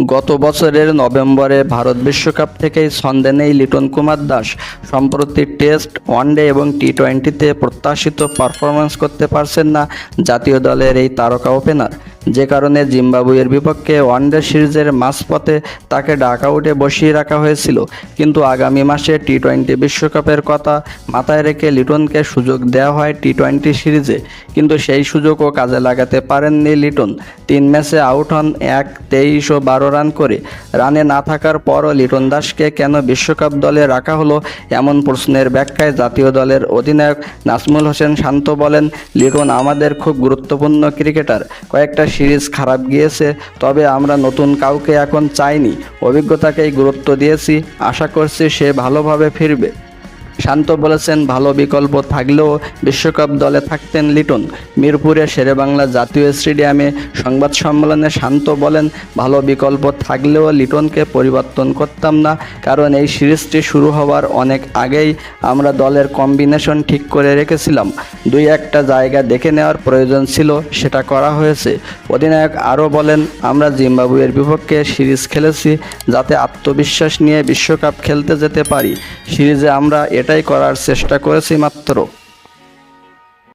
গত বছরের নভেম্বরে ভারত বিশ্বকাপ থেকেই ছন্দে নেই লিটন কুমার দাস। সম্প্রতি টেস্ট, ওয়ানডে এবং টি-20তে প্রত্যাশিত পারফরম্যান্স করতে পারছেন না জাতীয় দলের এই তারকা ওপেনার, যে কারণে জিম্বাবুয়ের বিপক্ষে ওয়ানডে সিরিজের মাঝপথে তাকে ডাকআউটে বসিয়ে রাখা হয়েছিল। কিন্তু আগামী মাসে টি-20 বিশ্বকাপের কথা মাথায় রেখে লিটনকে সুযোগ দেওয়া হয় টি-20 সিরিজে, কিন্তু সেই সুযোগও কাজে লাগাতে পারেননি লিটন। 3 ম্যাচে আউট হন 23 ও 12 রান করে। রানে না থাকার পরও লিটন দাসকে কেন বিশ্বকাপ দলে রাখা হলো, এমন প্রশ্নের ব্যাখ্যায় জাতীয় দলের অধিনায়ক নাজমুল হোসেন শান্ত বলেন, লিটন আমাদের খুব গুরুত্বপূর্ণ ক্রিকেটার। কয়েকটা সিরিজ খারাপ গিয়েছে, তবে আমরা নতুন কাউকে এখন চাইনি, অভিজ্ঞতাকেই গুরুত্ব দিয়েছি। আশা করছি সে ভালোভাবে ফিরবে। শান্ত বলেছেন, ভালো বিকল্প থাকলেও বিশ্বকাপ দলে থাকতেন লিটন। মিরপুরে শেরেবাংলা জাতীয় স্টেডিয়ামে সংবাদ সম্মেলনে শান্ত বলেন, ভালো বিকল্প থাকলেও লিটনকে পরিবর্তন করতাম না, কারণ এই সিরিজটি শুরু হওয়ার অনেক আগেই আমরা দলের কম্বিনেশন ঠিক করে রেখেছিলাম। 2-1টা জায়গা দেখে নেওয়ার প্রয়োজন ছিল, সেটা করা হয়েছে। অধিনায়ক আরও বলেন, আমরা জিম্বাবুয়ের বিপক্ষে সিরিজ খেলেছি যাতে আত্মবিশ্বাস নিয়ে বিশ্বকাপ খেলতে যেতে পারি। সিরিজে আমরা এটাই করার চেষ্টা করেছি মাত্র।